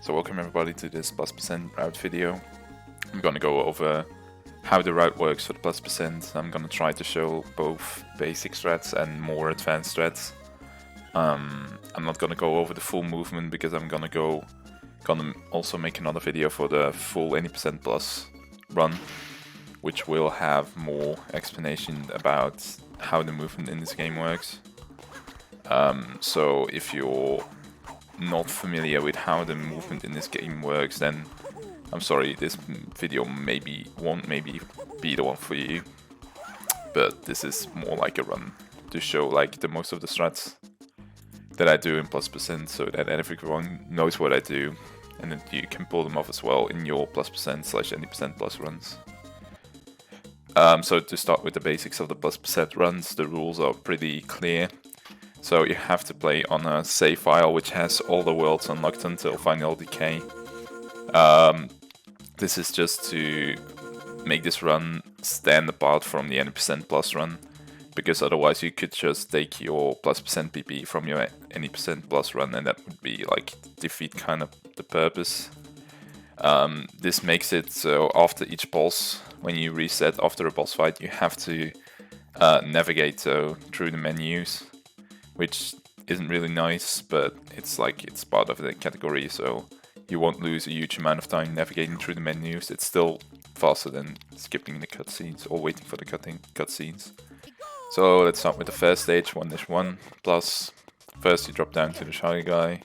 So welcome everybody to this +% route video. I'm gonna go over how the route works for the +%. I'm gonna try to show both basic strats and more advanced strats. I'm not gonna go over the full movement because I'm gonna also make another video for the full 80% plus run, which will have more explanation about how the movement in this game works. So if you're not familiar with how the movement in this game works, then I'm sorry, this video won't be the one for you. But this is more like a run to show like the most of the strats that I do in +%, so that everyone knows what I do, and then you can pull them off as well in your +%/80% plus runs. So to start with the basics of the +% runs, the rules are pretty clear. So you have to play on a save file which has all the worlds unlocked until final decay. This is just to make this run stand apart from the 80% plus run, because otherwise you could just take your +% PP from your 80% plus run, and that would be like defeat kind of the purpose. This makes it so after each boss, when you reset after a boss fight, you have to navigate through the menus, which isn't really nice, but it's part of the category, so you won't lose a huge amount of time navigating through the menus. It's still faster than skipping the cutscenes or waiting for the cutscenes. So let's start with the first stage, 1-1 plus. First you drop down to the shy guy,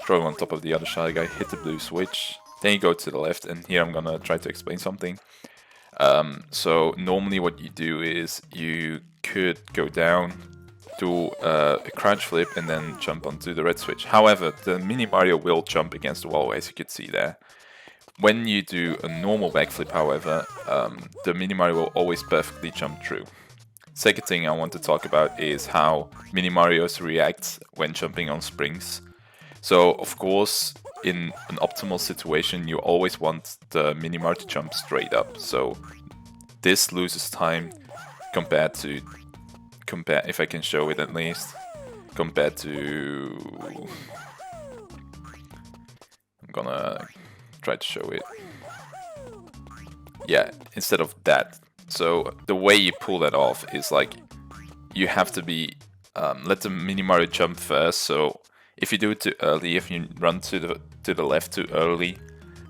throw him on top of the other shy guy, hit the blue switch, then you go to the left, and here I'm gonna try to explain something. So normally what you do is you could go down, do a crouch flip, and then jump onto the red switch. However, the mini Mario will jump against the wall, as you can see there. When you do a normal backflip, however, the mini Mario will always perfectly jump through. Second thing I want to talk about is how mini Marios react when jumping on springs. So of course, in an optimal situation, you always want the mini Mario to jump straight up. So this loses time compared, if I can show it at least, compared to... I'm gonna try to show it. Yeah, instead of that. So the way you pull that off is like, you have to be, let the mini Mario jump first. So if you do it too early, if you run to the left too early,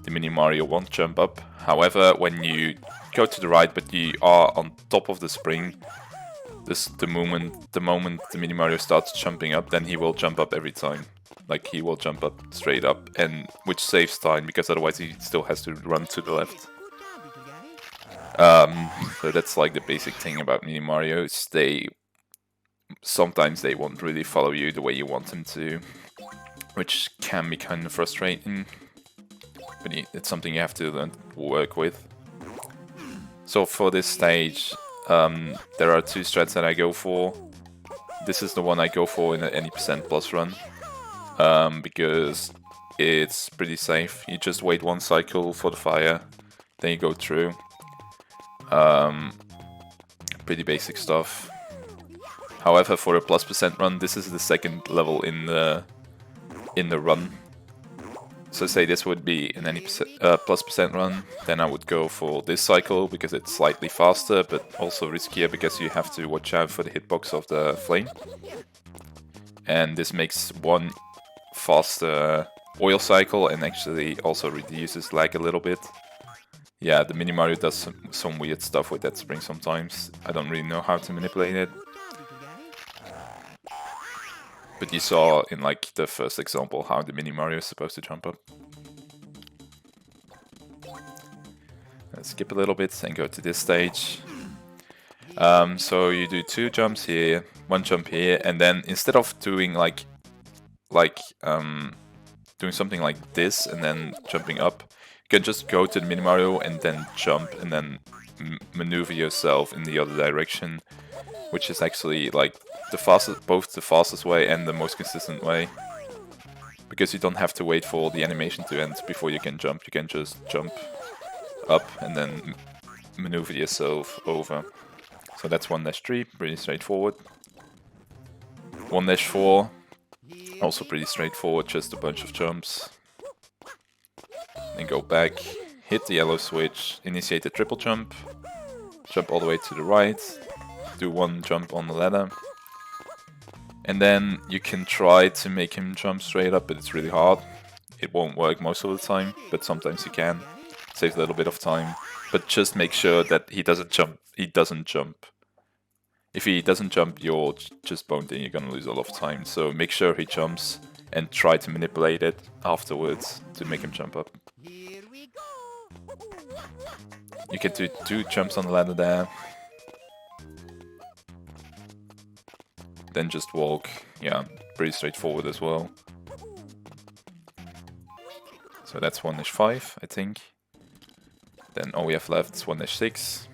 the mini Mario won't jump up. However, when you go to the right but you are on top of the spring, the moment the mini Mario starts jumping up, then he will jump up every time. Like, he will jump up straight up, and which saves time, because otherwise he still has to run to the left. So that's like the basic thing about mini Marios. Sometimes they won't really follow you the way you want them to, which can be kind of frustrating, but it's something you have to learn to work with. So for this stage, there are two strats that I go for. This is the one I go for in an 80% plus run, because it's pretty safe. You just wait one cycle for the fire, then you go through. Pretty basic stuff. However, for a +% run, this is the second level in the run. So say this would be an +% run, then I would go for this cycle because it's slightly faster, but also riskier because you have to watch out for the hitbox of the flame. And this makes one faster oil cycle and actually also reduces lag a little bit. Yeah, the mini Mario does some weird stuff with that spring sometimes. I don't really know how to manipulate it. But you saw in like the first example how the mini Mario is supposed to jump up. Let's skip a little bit and go to this stage. So you do two jumps here, one jump here, and then instead of doing doing something like this and then jumping up, you can just go to the mini Mario and then jump and then maneuver yourself in the other direction, which is actually like both the fastest way and the most consistent way, because you don't have to wait for the animation to end before you can jump. You can just jump up and then maneuver yourself over. So that's 1-3, pretty straightforward. 1-4, also pretty straightforward, just a bunch of jumps. then go back, hit the yellow switch, initiate the triple jump, jump all the way to the right, do one jump on the ladder, and then you can try to make him jump straight up, but it's really hard. It won't work most of the time, but sometimes you can. Saves a little bit of time, but just make sure that he doesn't jump. If he doesn't jump, you're just boned and you're gonna lose a lot of time. So make sure he jumps and try to manipulate it afterwards to make him jump up. You can do 2 jumps on the ladder there. Then just walk. Yeah, pretty straightforward as well. So that's 1-5, I think. Then all we have left is 1-6.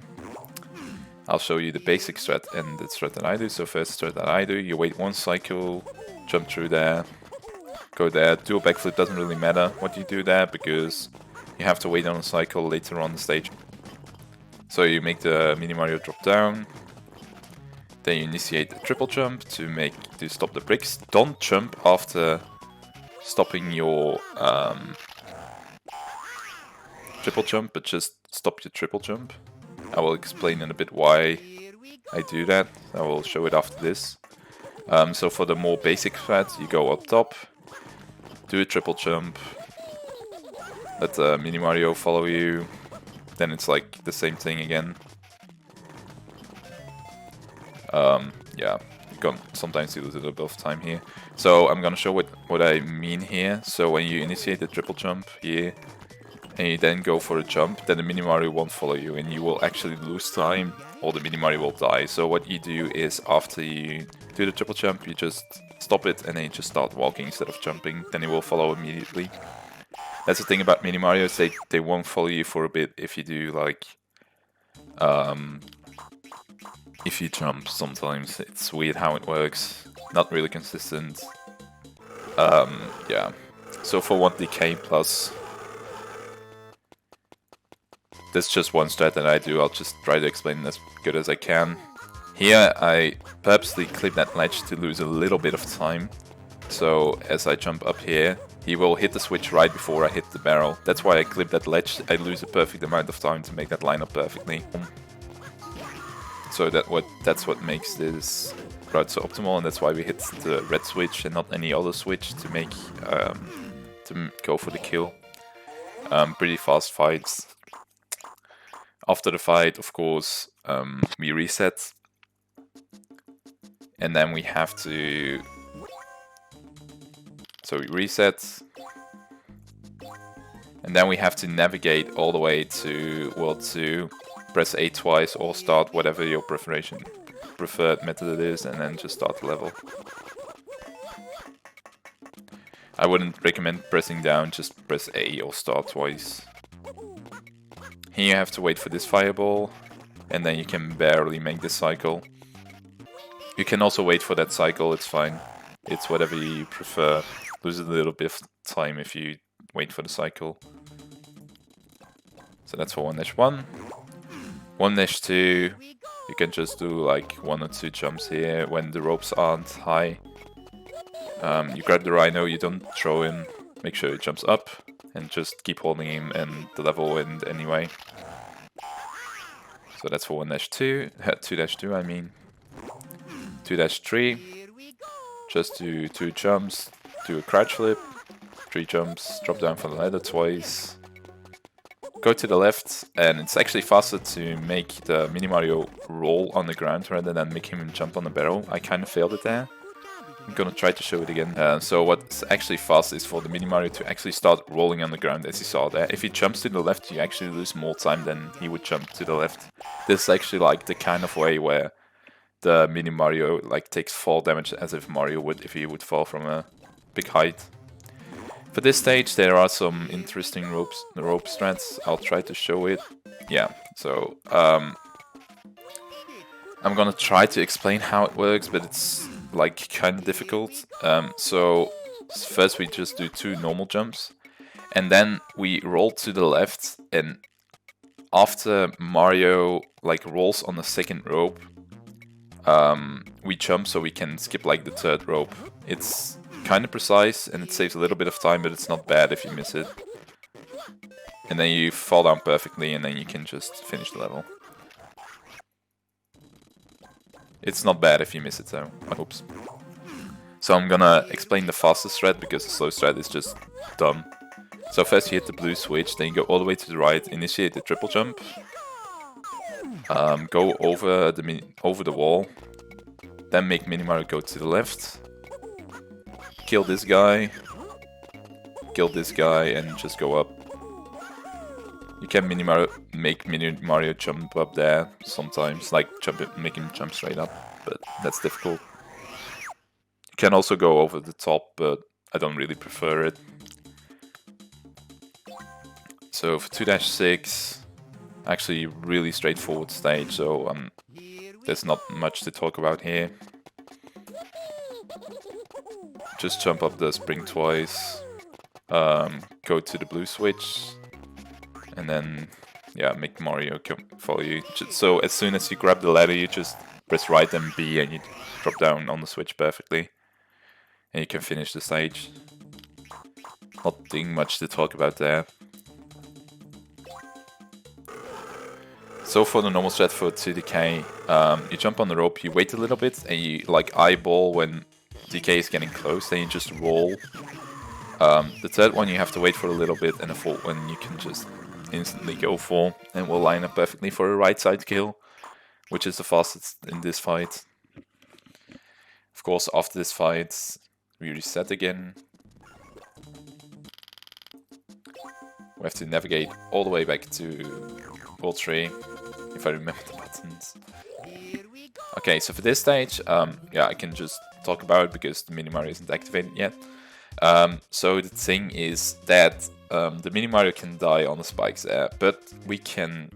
I'll show you the basic strat and the strat that I do. So first strat that I do, you wait 1 cycle, jump through there, go there, do a backflip, doesn't really matter what you do there because you have to wait on a cycle later on the stage. So you make the Mini Mario drop down, then you initiate the triple jump to stop the bricks. Don't jump after stopping your triple jump, but just stop your triple jump. I will explain in a bit why I do that. I will show it after this. So for the more basic strat, you go up top, do a triple jump, let the Mini Mario follow you, then it's like the same thing again. Yeah, sometimes you lose a little bit of time here. So I'm gonna show what I mean here. So when you initiate the triple jump here, and you then go for a jump, then the Mini Mario won't follow you and you will actually lose time or the Mini Mario will die. So what you do is after you do the triple jump, you just stop it and then you just start walking instead of jumping, then he will follow immediately. That's the thing about Mini Mario, is they won't follow you for a bit if you do like if you jump sometimes. It's weird how it works, not really consistent. Yeah, so for 1DK plus, that's just one strat that I do. I'll just try to explain it as good as I can. Here I purposely clip that ledge to lose a little bit of time. So as I jump up here, he will hit the switch right before I hit the barrel. That's why I clip that ledge. I lose a perfect amount of time to make that line up perfectly. So that's what makes this route so optimal, and that's why we hit the red switch and not any other switch to make to go for the kill. Pretty fast fights. After the fight, of course, we reset, and then we have to. So we reset, and then we have to navigate all the way to World 2. Press A twice or start, whatever your preferred method it is, and then just start the level. I wouldn't recommend pressing down, just press A or start twice. Here you have to wait for this fireball, and then you can barely make this cycle. You can also wait for that cycle, it's fine. It's whatever you prefer. Lose a little bit of time if you wait for the cycle. So that's for 1-1. 1-2, you can just do like 1 or 2 jumps here when the ropes aren't high. You grab the Rhino, you don't throw him, make sure he jumps up, and just keep holding him and the level will end anyway. So that's for 1-2, 2-2 I mean. 2-3, just do 2 jumps, do a crouch flip, 3 jumps, drop down from the ladder twice. Go to the left, and it's actually faster to make the Mini Mario roll on the ground rather than make him jump on the barrel. I kind of failed it there. I'm gonna try to show it again. So what's actually fast is for the Mini Mario to actually start rolling on the ground, as you saw there. If he jumps to the left, you actually lose more time than he would jump to the left. This is actually like the kind of way where the Mini Mario like takes fall damage as if Mario would if he would fall from a big height. For this stage, there are some interesting rope strats. I'll try to show it. Yeah, so I'm gonna try to explain how it works, but it's like kind of difficult. So first we just do 2 normal jumps, and then we roll to the left. And after Mario like rolls on the second rope, we jump so we can skip like the 3rd rope. It's kind of precise and it saves a little bit of time, but it's not bad if you miss it. and then you fall down perfectly, and then you can just finish the level. It's not bad if you miss it though. Oops. So I'm gonna explain the fastest strat, because the slow strat is just dumb. So first you hit the blue switch, then you go all the way to the right, initiate the triple jump, go over the wall, then make Mini Mario go to the left, kill this guy, and just go up. You can make Mini Mario jump up there sometimes, like make him jump straight up, but that's difficult. You can also go over the top, but I don't really prefer it. So for 2-6, actually really straightforward stage, so there's not much to talk about here. Just jump up the spring twice, go to the blue switch, and then yeah, make Mario follow you. So as soon as you grab the ladder, you just press right and B, and you drop down on the switch perfectly, and you can finish the stage. Nothing much to talk about there. So for the normal strat for 2DK, you jump on the rope, you wait a little bit, and you like eyeball when DK is getting close, then you just roll. The third one you have to wait for a little bit, and the fourth one you can just instantly go for, and will line up perfectly for a right side kill, which is the fastest in this fight. Of course, after this fight, we reset again. We have to navigate all the way back to World 3, if I remember the buttons. Okay, so for this stage, yeah, I can just talk about it because the Mini Mario isn't activated yet. So the thing is that the Mini Mario can die on the spikes there, but we can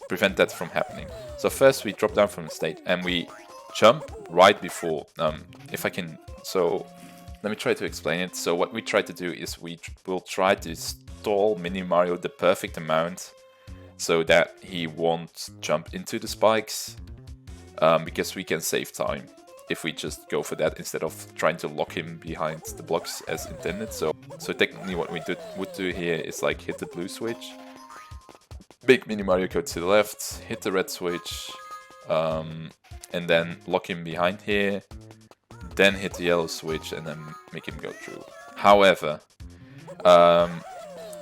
prevent that from happening. So first we drop down from the stage and we jump right before, if I can, so let me try to explain it. So what we try to do is we will try to stall Mini Mario the perfect amount so that he won't jump into the spikes, because we can save time if we just go for that instead of trying to lock him behind the blocks as intended. So technically what we would do here is like hit the blue switch, make Mini Mario go to the left, hit the red switch, and then lock him behind here, then hit the yellow switch and then make him go through. However,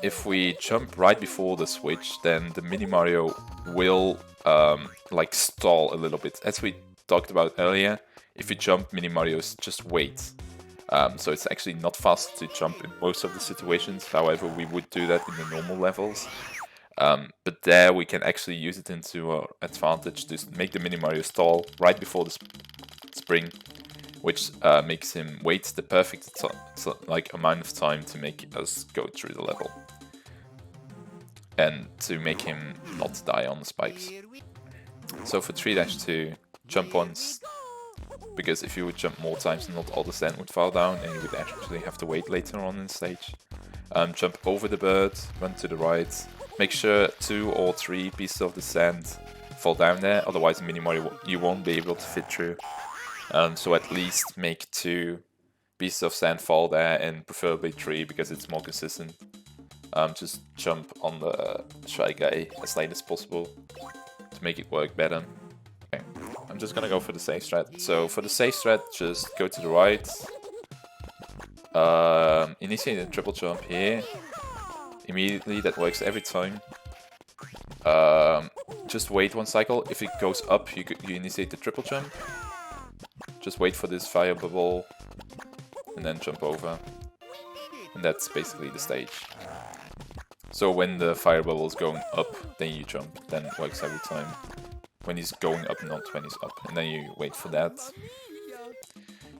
if we jump right before the switch, then the Mini Mario will like stall a little bit. As we talked about earlier, if you jump, Mini Mario's just wait. So it's actually not fast to jump in most of the situations. However, we would do that in the normal levels. But there we can actually use it into our advantage to make the Mini Mario stall right before the spring, which makes him wait the perfect amount of time to make us go through the level. And to make him not die on the spikes. So for 3-2, jump once, because if you would jump more times, not all the sand would fall down and you would actually have to wait later on in the stage. Jump over the bird, run to the right, make sure 2 or 3 pieces of the sand fall down there, otherwise Mini Mario you won't be able to fit through. So at least make 2 pieces of sand fall there, and preferably 3 because it's more consistent. Just jump on the Shy Guy as late as possible to make it work better. Okay, I'm just gonna go for the safe strat. So for the safe strat, just go to the right, initiate a triple jump here, immediately, that works every time. Just wait 1 cycle, if it goes up you initiate the triple jump, just wait for this fire bubble and then jump over, and that's basically the stage. So when the fire bubble is going up, then you jump, then it works every time. When he's going up, not when he's up, and then you wait for that.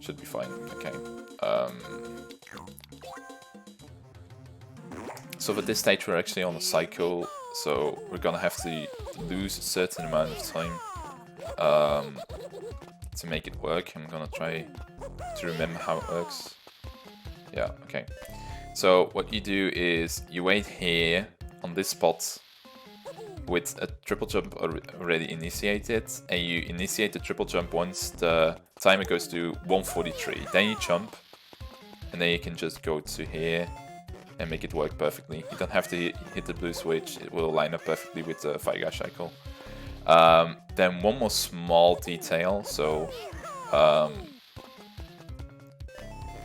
Should be fine, okay. So for this stage we're actually on a cycle, so we're gonna have to lose a certain amount of time to make it work. I'm gonna try to remember how it works. Yeah, okay. So what you do is you wait here on this spot with a triple jump already initiated, and you initiate the triple jump once the timer goes to 143. Then you jump, and then you can just go to here, and make it work perfectly. You don't have to hit the blue switch, it will line up perfectly with the Fire Guy cycle. Then one more small detail, so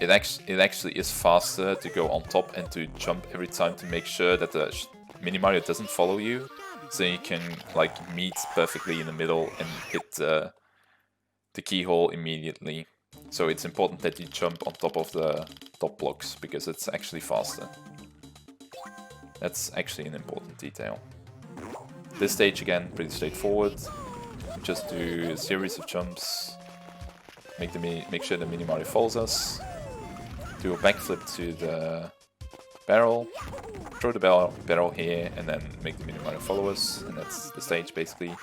it actually is faster to go on top and to jump every time to make sure that the Mini Mario doesn't follow you, so you can like meet perfectly in the middle and hit the keyhole immediately. So it's important that you jump on top of the top blocks because it's actually faster. That's actually an important detail. This stage again, pretty straightforward. Just do a series of jumps. Make sure the Mini Mario follows us. Do a backflip to the barrel. Throw the barrel here, and then make the Mini Mario follow us. And that's the stage basically.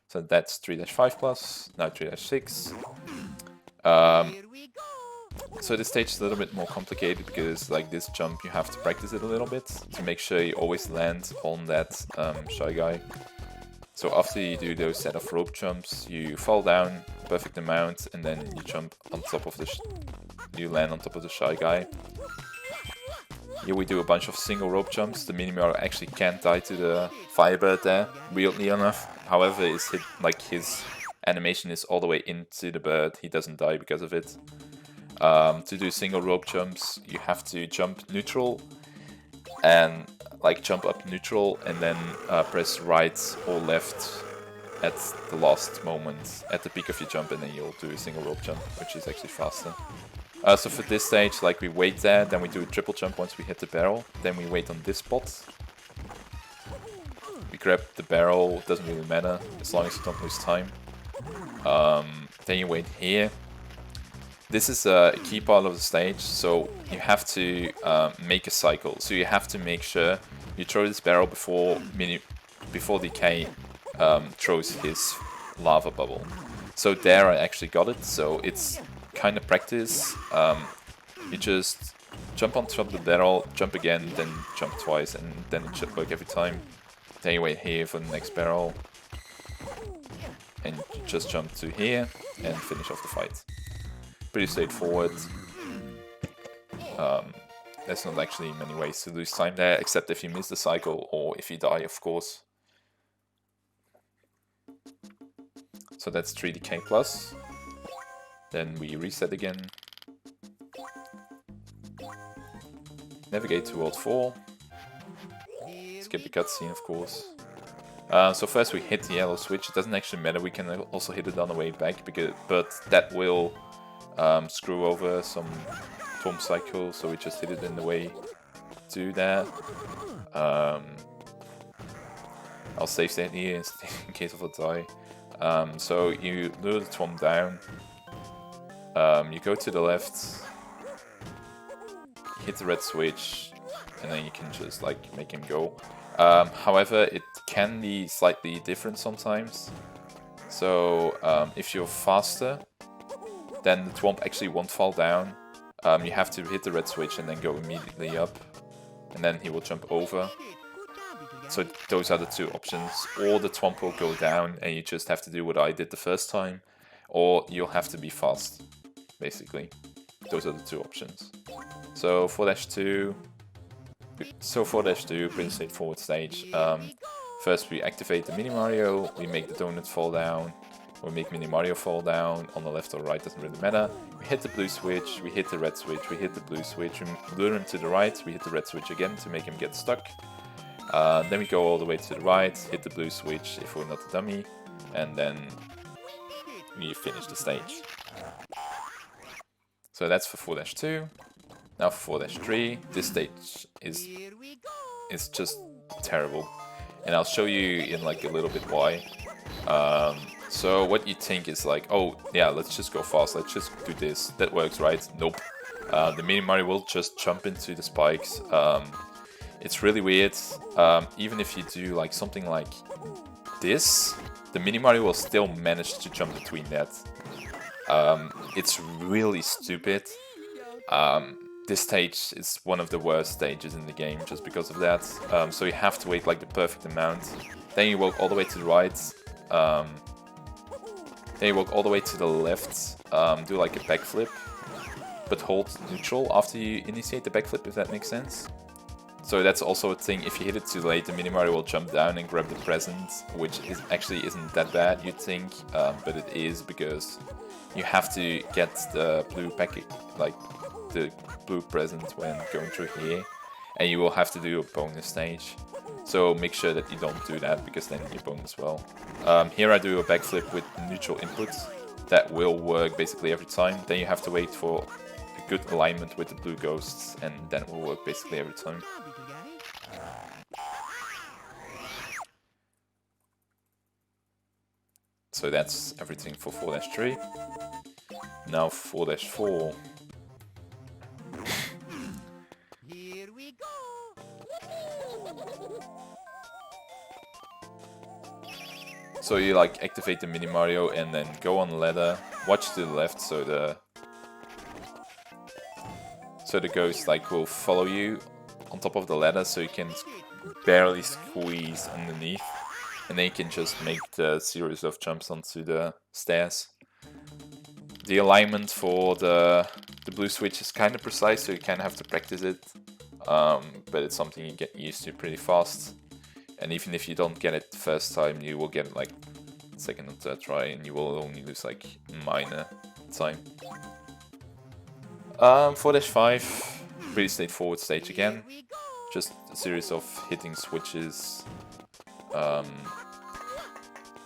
So that's 3-5 plus. Now 3-6. So this stage is a little bit more complicated because like this jump you have to practice it a little bit to make sure you always land on that Shy Guy. So after you do those set of rope jumps, you fall down, perfect amount, and then you jump on top of the you land on top of the Shy Guy. Here we do a bunch of single rope jumps. The Mini Mario actually can't die to the Firebird there, weirdly enough. However, his animation is all the way into the bird. He doesn't die because of it. To do single rope jumps, you have to jump neutral and like jump up neutral and then press right or left at the last moment at the peak of your jump, and then you'll do a single rope jump, which is actually faster. So for this stage, like we wait there, then we do a triple jump once we hit the barrel, then we wait on this spot. We grab the barrel, doesn't really matter as long as you don't lose time. Then you wait here. This is a key part of the stage, so you have to make a cycle. So you have to make sure you throw this barrel before Decay throws his lava bubble. So there I actually got it, so it's kind of practice. You just jump on top of the barrel, jump again, then jump twice, and then it should work every time. Then you wait here for the next barrel, and just jump to here and finish off the fight. Pretty straightforward. There's not actually many ways to lose time there, except if you miss the cycle or if you die, of course. So that's 3DK plus. Then we reset again. Navigate to World 4. Skip the cutscene, of course. So first we hit the yellow switch. It doesn't actually matter, we can also hit it on the way back, but that will screw over some Tom cycle, so we just hit it in the way to that. I'll save state here in case of a die. So you lure the Tom down, you go to the left, hit the red switch, and then you can just like make him go. However, it can be slightly different sometimes. So if you're faster, then the Twomp actually won't fall down. You have to hit the red switch and then go immediately up, and then he will jump over. So those are the two options. Or the Twomp will go down and you just have to do what I did the first time, or you'll have to be fast, basically. Those are the two options. So 4-2, pretty straightforward stage. First we activate the Mini Mario, we make the donut fall down, we make Mini Mario fall down, on the left or right, doesn't really matter. We hit the blue switch, we hit the red switch, we hit the blue switch, we lure him to the right, we hit the red switch again to make him get stuck. Then we go all the way to the right, hit the blue switch if we're not a dummy, and then we finish the stage. So that's for 4-2. Now for 4-3, this stage is just terrible. And I'll show you in like a little bit why. So what you think is like, oh yeah, let's just go fast, let's just do this, that works, right? Nope. The Mini Mario will just jump into the spikes. It's really weird. Even if you do like something like this, the Mini Mario will still manage to jump between that. It's really stupid. This stage is one of the worst stages in the game just because of that. So you have to wait like the perfect amount. Then you walk all the way to the right. Then you walk all the way to the left. Do like a backflip, but hold neutral after you initiate the backflip, if that makes sense. So that's also a thing, if you hit it too late, the Mini-Mario will jump down and grab the present, which is actually isn't that bad, you'd think, but it is because you have to get the blue packet, like the blue present when going through here, and you will have to do a bonus stage. So make sure that you don't do that, because then you bonus well. Here I do a backflip with neutral inputs. That will work basically every time. Then you have to wait for a good alignment with the blue ghosts, and then it will work basically every time. So that's everything for 4-3. Now 4-4. Here we go. So you like activate the Mini Mario and then go on the ladder, watch to the left so the ghost like will follow you on top of the ladder, so you can barely squeeze underneath, and then you can just make the series of jumps onto the stairs. The alignment for the blue switch is kind of precise, so you kind of have to practice it, but it's something you get used to pretty fast. And even if you don't get it the first time, you will get it like second or third try, and you will only lose like minor time. 4-5, pretty straightforward stage again. Just a series of hitting switches.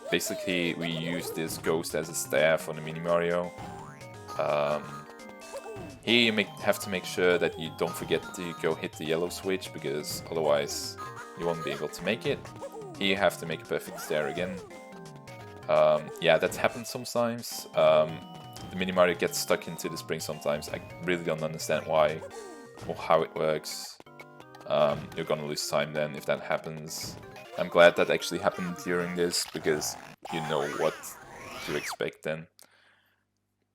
Basically, we use this ghost as a stair for the Mini Mario. Here you have to make sure that you don't forget to go hit the yellow switch, because otherwise you won't be able to make it. Here you have to make a perfect stair again. Yeah, that happens sometimes. The Mini Mario gets stuck into the spring sometimes. I really don't understand why or how it works. You're gonna lose time then if that happens. I'm glad that actually happened during this, because you know what to expect then.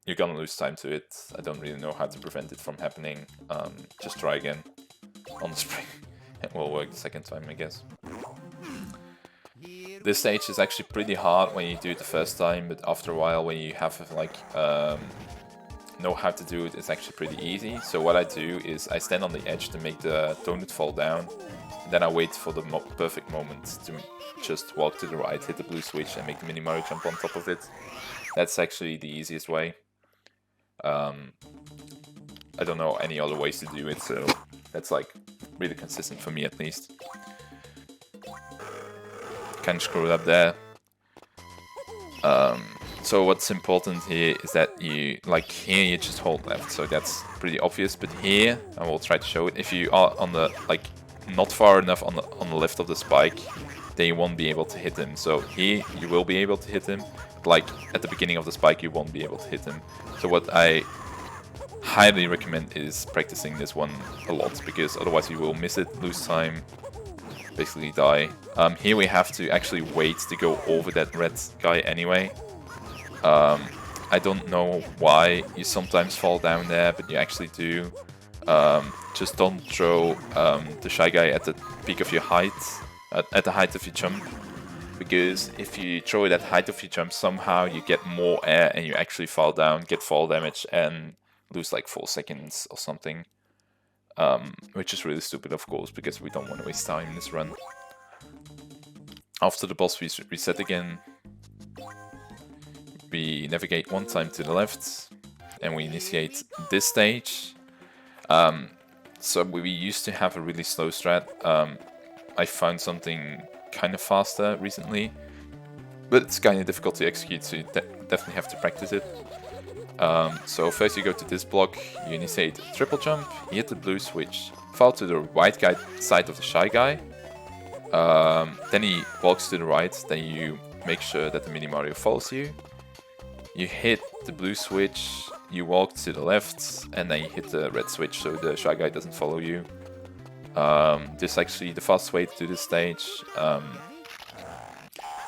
You're gonna lose time to it. I don't really know how to prevent it from happening. Just try again on the spring. It will work the second time, I guess. This stage is actually pretty hard when you do it the first time, but after a while, when you have like know how to do it, it's actually pretty easy. So what I do is I stand on the edge to make the donut fall down, and then I wait for the perfect moment to just walk to the right, hit the blue switch, and make the Mini Mario jump on top of it. That's actually the easiest way. I don't know any other ways to do it, so that's like really consistent for me at least. Kind of screwed up there. So what's important here is that you, like here you just hold left, so that's pretty obvious, but here, I will try to show it, if you are on the, like, not far enough on the left of the spike, then you won't be able to hit him. So here you will be able to hit him, but like at the beginning of the spike you won't be able to hit him. So what I highly recommend is practicing this one a lot, because otherwise you will miss it, lose time, basically die. Here we have to actually wait to go over that red guy anyway. I don't know why you sometimes fall down there, but you actually do. Just don't throw the Shy Guy at the peak of your height, at the height of your jump, because if you throw it at the height of your jump, somehow you get more air and you actually fall down, get fall damage, and lose like 4 seconds or something. Which is really stupid, of course, because we don't want to waste time in this run. After the boss, we reset again. We navigate one time to the left, and we initiate this stage. So we used to have a really slow strat. I found something kind of faster recently, but it's kind of difficult to execute, so you definitely have to practice it. So first you go to this block, you initiate a triple jump, you hit the blue switch, fall to the right side of the Shy Guy, then he walks to the right, then you make sure that the Mini Mario follows you. You hit the blue switch, you walk to the left, and then you hit the red switch so the Shy Guy doesn't follow you. This is actually the fast way to do this stage.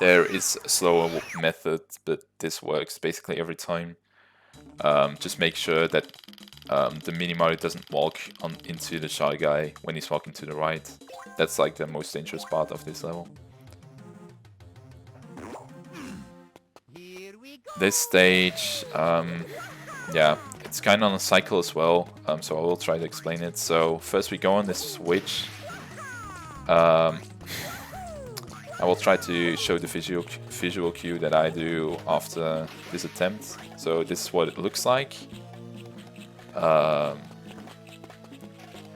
There is a slower method, but this works basically every time. Just make sure that the Mini Mario doesn't walk into the Shy Guy when he's walking to the right. That's like the most dangerous part of this level. This stage, yeah, it's kind of on a cycle as well, so I will try to explain it. So first we go on this switch, I will try to show the visual cue that I do after this attempt. So this is what it looks like.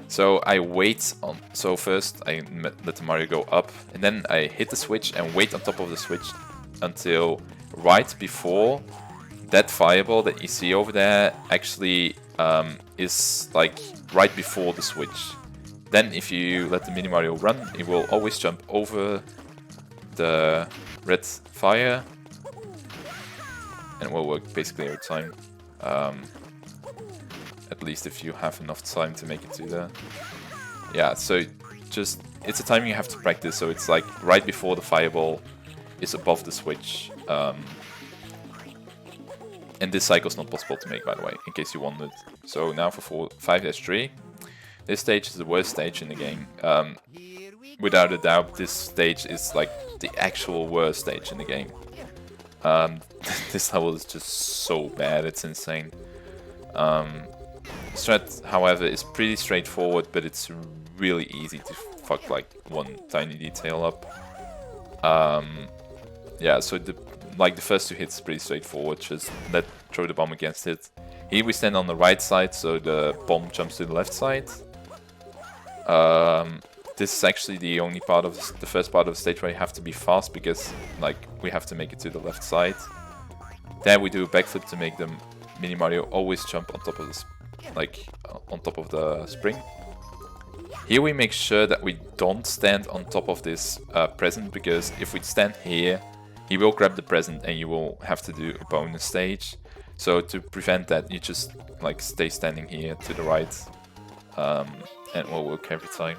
So I wait on. So first I let the Mario go up, and then I hit the switch and wait on top of the switch until right before that fireball that you see over there actually is like right before the switch. Then if you let the mini Mario run, it will always jump over the red fire, and it will work basically every time. At least if you have enough time to make it to there. Yeah, so just it's a time you have to practice. So it's like right before the fireball is above the switch. And this cycle is not possible to make, by the way, in case you wondered. So now for 5-3. This stage is the worst stage in the game. Without a doubt, this stage is like the actual worst stage in the game. This level is just so bad, it's insane. Strat, however, is pretty straightforward, but it's really easy to fuck like one tiny detail up. Yeah, so the first two hits pretty straightforward. Just throw the bomb against it. Here we stand on the right side, so the bomb jumps to the left side. This is actually the only part of the first part of the stage where you have to be fast, because like we have to make it to the left side. Then we do a backflip to make the mini Mario always jump on top of the on top of the spring. Here we make sure that we don't stand on top of this present, because if we stand here, he will grab the present and you will have to do a bonus stage. So to prevent that, you just like stay standing here to the right, and it will work every time.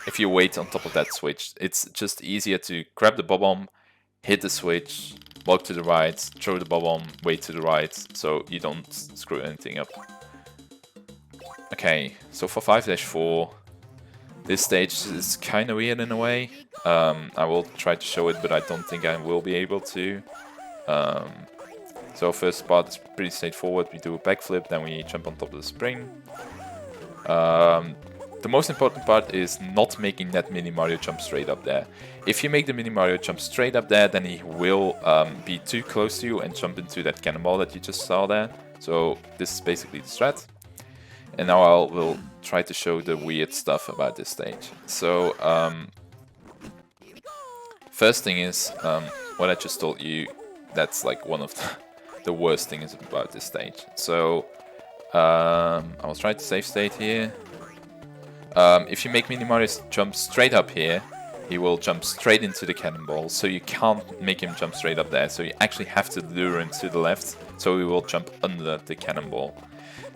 If you wait on top of that switch, it's just easier to grab the bomb, hit the switch, walk to the right, throw the bomb, wait to the right, so you don't screw anything up. Okay, so for 5-4, this stage is kind of weird in a way. I will try to show it, but I don't think I will be able to. So first part is pretty straightforward. We do a backflip, then we jump on top of the spring. The most important part is not making that mini Mario jump straight up there. If you make the mini Mario jump straight up there, then he will be too close to you and jump into that cannonball that you just saw there. So this is basically the strat. And now I will try to show the weird stuff about this stage. So first thing is what I just told you. That's like one of the worst things about this stage. So I will try to save state here. If you make Mini Mario jump straight up here, he will jump straight into the cannonball, so you can't make him jump straight up there, so you actually have to lure him to the left, so he will jump under the cannonball.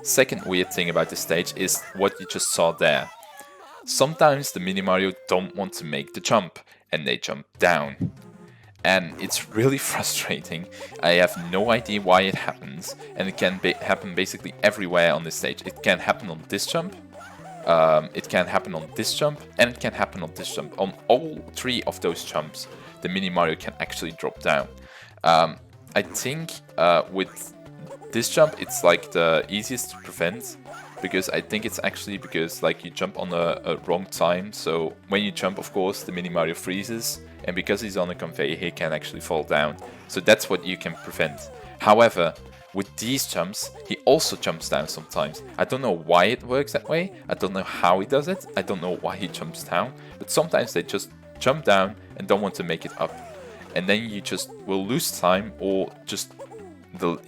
Second weird thing about this stage is what you just saw there. Sometimes the Mini Mario don't want to make the jump, and they jump down. And it's really frustrating. I have no idea why it happens, and it can happen basically everywhere on this stage. It can happen on this jump, it can happen on this jump, and it can happen on this jump. On all three of those jumps, the Mini Mario can actually drop down. I think with this jump, it's like the easiest to prevent, because I think it's actually because like you jump on a wrong time. So when you jump, of course, the Mini Mario freezes, and because he's on a conveyor, he can actually fall down. So that's what you can prevent. However, with these jumps, he also jumps down sometimes. I don't know why it works that way. I don't know how he does it. I don't know why he jumps down. But sometimes they just jump down and don't want to make it up. And then you just will lose time, or just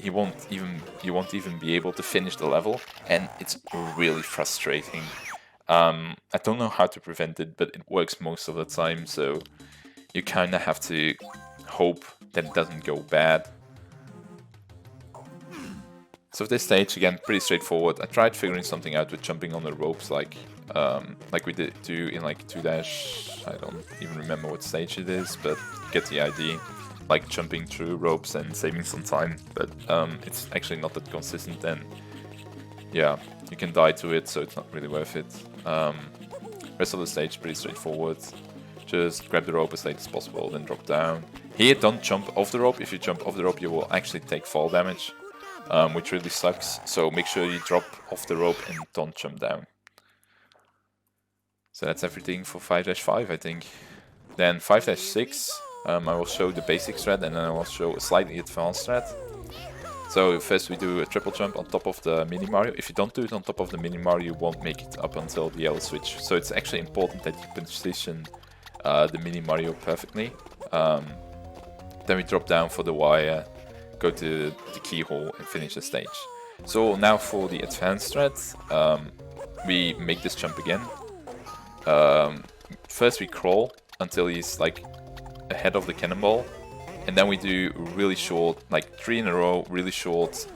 you won't even be able to finish the level. And it's really frustrating. I don't know how to prevent it, but it works most of the time. So you kind of have to hope that it doesn't go bad. So this stage, again, pretty straightforward. I tried figuring something out with jumping on the ropes, like we did do in like 2-. I don't even remember what stage it is, but you get the idea. Like jumping through ropes and saving some time, but it's actually not that consistent. And yeah, you can die to it, so it's not really worth it. Rest of the stage pretty straightforward. Just grab the rope as late as possible, then drop down. Here, don't jump off the rope. If you jump off the rope, you will actually take fall damage, which really sucks. So make sure you drop off the rope and don't jump down. So that's everything for 5-5, I think. Then 5-6, I will show the basic strat and then I will show a slightly advanced strat. So first we do a triple jump on top of the mini Mario. If you don't do it on top of the mini Mario, you won't make it up until the yellow switch. So it's actually important that you position the mini Mario perfectly. Then we drop down for the wire, go to the keyhole and finish the stage. So now for the advanced strat, we make this jump again. First we crawl until he's like ahead of the cannonball, and then we do really short, like 3 in a row, really short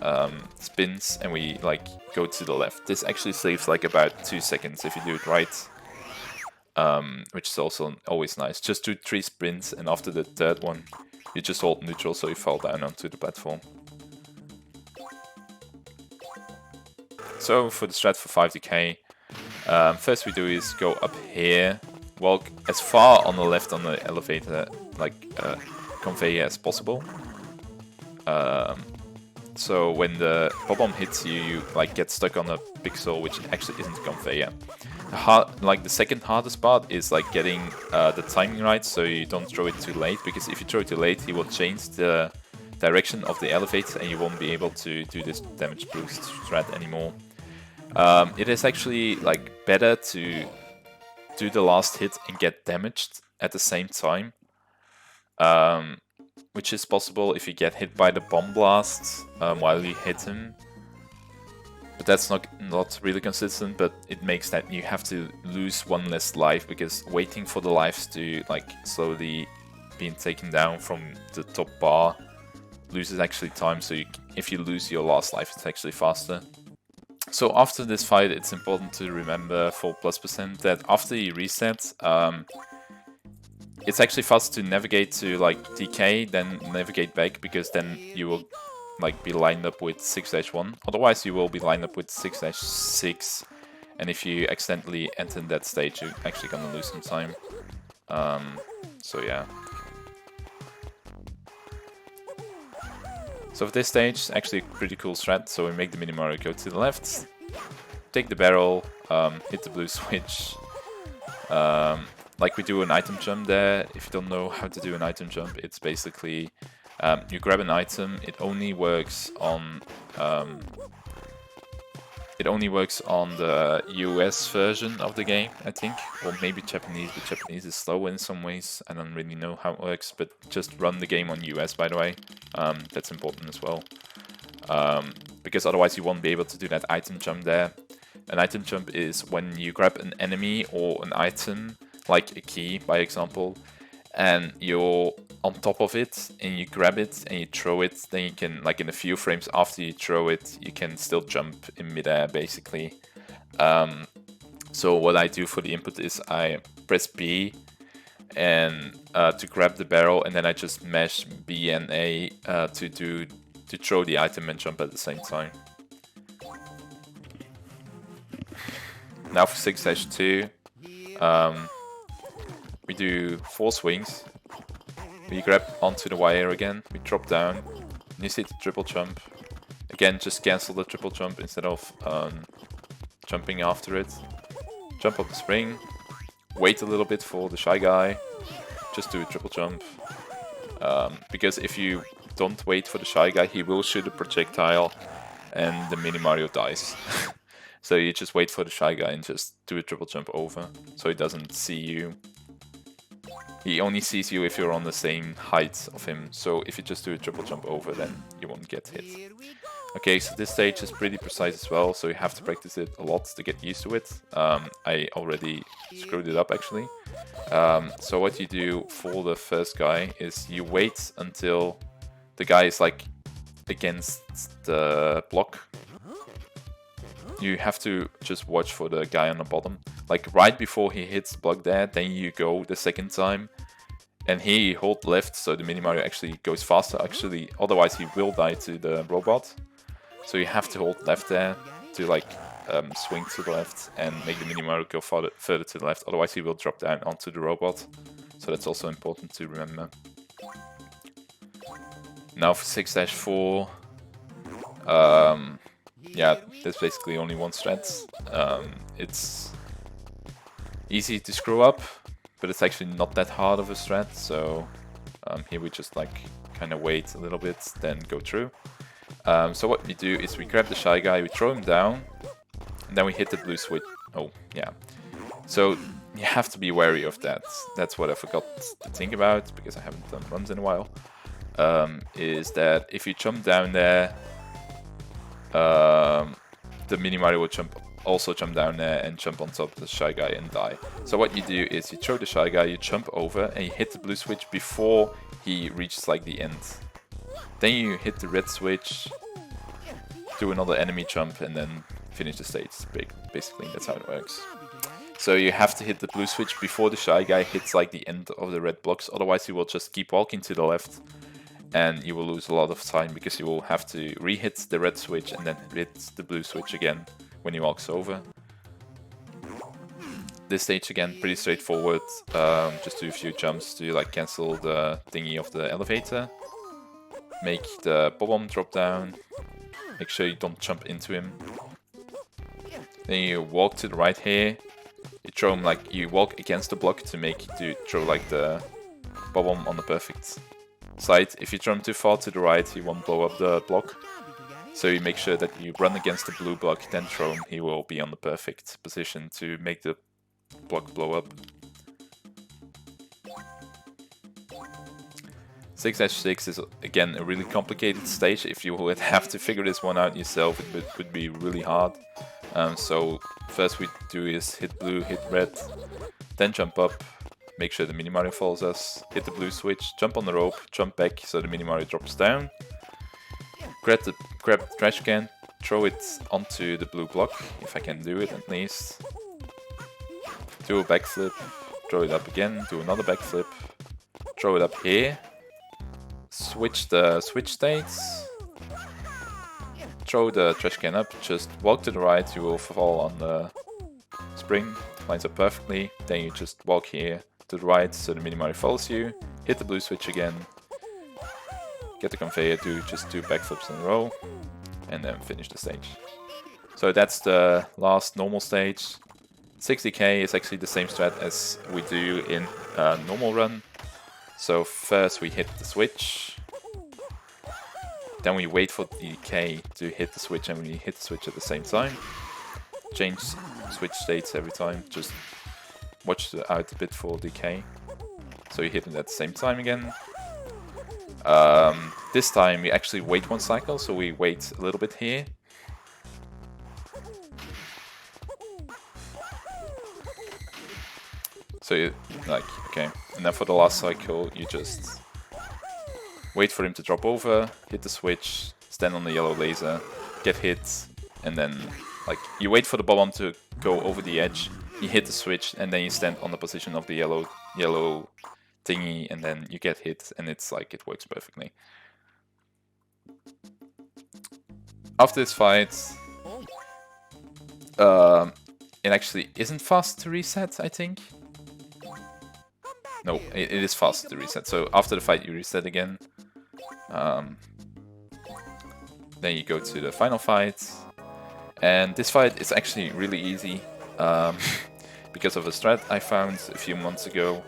spins, and we like go to the left. This actually saves like about 2 seconds if you do it right, which is also always nice. Just do 3 sprints, and after the third one, you just hold neutral so you fall down onto the platform. So for the strat for 5DK, first we do is go up here, walk as far on the left on the elevator, like conveyor as possible. So when the bomb hits you, you like get stuck on a pixel, which actually isn't conveyor. The second hardest part is like getting the timing right, so you don't throw it too late, because if you throw it too late, he will change the direction of the elevator and you won't be able to do this damage boost strat anymore. It is actually like better to do the last hit and get damaged at the same time, which is possible if you get hit by the bomb blast while you hit him. But that's not really consistent, but it makes that you have to lose 1 less life, because waiting for the lives to like slowly being taken down from the top bar loses actually time, so if you lose your last life, it's actually faster. So after this fight, it's important to remember for +% that after you reset, it's actually faster to navigate to like DK than navigate back, because then you will like be lined up with 6-1. Otherwise you will be lined up with 6-6, and if you accidentally enter that stage, you're actually gonna lose some time. So yeah. So for this stage, it's actually a pretty cool strat. So we make the mini Mario go to the left, take the barrel, hit the blue switch. Like we do an item jump there. If you don't know how to do an item jump, it's basically you grab an item. It only works on the US version of the game, I think, or maybe Japanese, but Japanese is slow in some ways. I don't really know how it works, but just run the game on US, by the way. That's important as well, because otherwise you won't be able to do that item jump there. An item jump is when you grab an enemy or an item, like a key, by example, and you're on top of it, and you grab it and you throw it, then you can, like in a few frames after you throw it, you can still jump in midair, basically. So what I do for the input is I press B and to grab the barrel, and then I just mash B and A to throw the item and jump at the same time. Now for 6-2, we do 4 swings. We grab onto the wire again, we drop down, initiate the triple jump. Again, just cancel the triple jump instead of jumping after it. Jump up the spring, wait a little bit for the shy guy, just do a triple jump. Because if you don't wait for the shy guy, he will shoot a projectile and the mini Mario dies. So you just wait for the shy guy and just do a triple jump over, so he doesn't see you. He only sees you if you're on the same height of him, so if you just do a triple jump over, then you won't get hit. Okay, so this stage is pretty precise as well, so you have to practice it a lot to get used to it. I already screwed it up, actually. So what you do for the first guy is you wait until the guy is like against the block. You have to just watch for the guy on the bottom. Like right before he hits the block there, then you go the second time. And here you hold left, so the mini Mario actually goes faster. Actually, otherwise he will die to the robot. So you have to hold left there to like swing to the left and make the mini Mario go further to the left. Otherwise he will drop down onto the robot. So that's also important to remember. Now for 6-4. Yeah, there's basically only one strat. It's Easy to screw up, but it's actually not that hard of a strat, so here we just like kind of wait a little bit, then go through. So what we do is we grab the Shy Guy, we throw him down, and then we hit the blue switch. Oh, yeah. So you have to be wary of that. That's what I forgot to think about, because I haven't done runs in a while. Is that if you jump down there, the Mini Mario will also jump down there and jump on top of the Shy Guy and die. So what you do is you throw the Shy Guy, you jump over, and you hit the blue switch before he reaches like the end. Then you hit the red switch, do another enemy jump, and then finish the stage. Basically, that's how it works. So you have to hit the blue switch before the Shy Guy hits like the end of the red blocks, otherwise you will just keep walking to the left and you will lose a lot of time because you will have to re-hit the red switch and then hit the blue switch again when he walks over. This stage again, pretty straightforward. Just do a few jumps to like cancel the thingy of the elevator. Make the bomb drop down. Make sure you don't jump into him. Then you walk to the right here. You throw him like you walk against the block to throw like the bomb on the perfect side. If you throw him too far to the right, he won't blow up the block. So you make sure that you run against the blue block, then throw him. He will be on the perfect position to make the block blow up. 6-6 is again a really complicated stage. If you would have to figure this one out yourself, it would be really hard. So first we do is hit blue, hit red, then jump up, make sure the Mini Mario follows us, hit the blue switch, jump on the rope, jump back so the Mini Mario drops down, grab the trash can, throw it onto the blue block, if I can do it at least, do a backflip, throw it up again, do another backflip, throw it up here, switch the switch states, throw the trash can up, just walk to the right, you will fall on the spring, lines up perfectly, then you just walk here to the right so the Mini Mario follows you, hit the blue switch again, get the conveyor, just do backflips in a row, and then finish the stage. So that's the last normal stage. 60k is actually the same strat as we do in a normal run. So first we hit the switch, then we wait for the K to hit the switch, and we hit the switch at the same time. Change switch states every time, just watch out a bit for the K. So you hit it at the same time again. This time we actually wait one cycle, so we wait a little bit here. So you, like, okay, and then for the last cycle you just wait for him to drop over, hit the switch, stand on the yellow laser, get hit, and then like you wait for the bomb to go over the edge, you hit the switch, and then you stand on the position of the yellow thingy, and then you get hit, and it's like it works perfectly. After this fight, it actually isn't fast to reset, I think. No, it is fast to reset. So after the fight, you reset again. Then you go to the final fight, and this fight is actually really easy because of a strat I found a few months ago.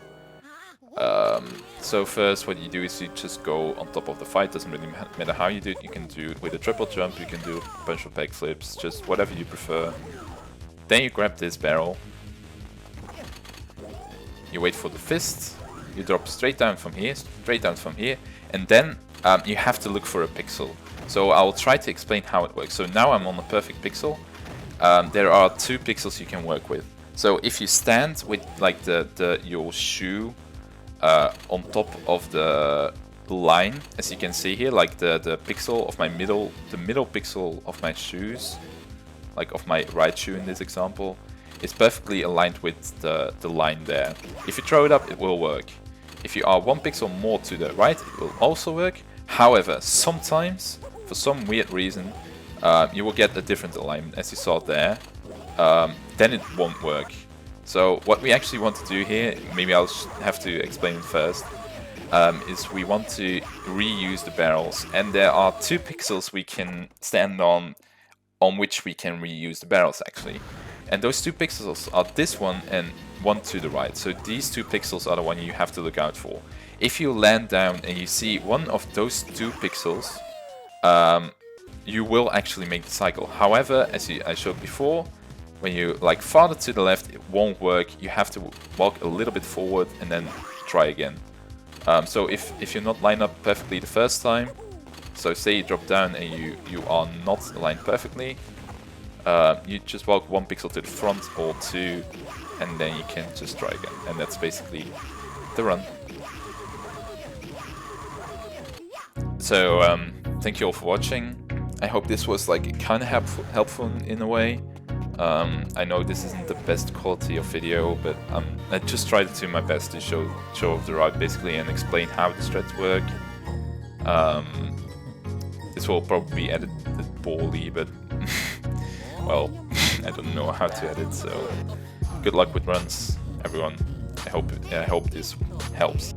So first what you do is you just go on top of the fight, doesn't really matter how you do it. You can do it with a triple jump, you can do a bunch of backflips, just whatever you prefer. Then you grab this barrel, you wait for the fist, you drop straight down from here, and then you have to look for a pixel. So I'll try to explain how it works. So now I'm on the perfect pixel. There are 2 pixels you can work with. So if you stand with like your shoe on top of the line, as you can see here, like the pixel of my middle pixel of my shoes, like of my right shoe in this example, is perfectly aligned with the line there. If you throw it up, it will work. If you are 1 pixel more to the right, it will also work. However, sometimes, for some weird reason, you will get a different alignment, as you saw there. Then it won't work. So what we actually want to do here, maybe I'll have to explain it first, is we want to reuse the barrels, and there are 2 pixels we can stand on which we can reuse the barrels actually. And those 2 pixels are this one and one to the right. So these 2 pixels are the one you have to look out for. If you land down and you see one of those 2 pixels, you will actually make the cycle. However, as I showed before, when you like farther to the left, it won't work. You have to walk a little bit forward and then try again. So if you're not lined up perfectly the first time, so say you drop down and you are not aligned perfectly, you just walk 1 pixel to the front or 2, and then you can just try again. And that's basically the run. So thank you all for watching. I hope this was like kind of helpful in a way. I know this isn't the best quality of video, but I just tried to do my best to show off the route basically and explain how the strats work. This will probably be edited poorly, but well, I don't know how to edit, so good luck with runs, everyone. I hope this helps.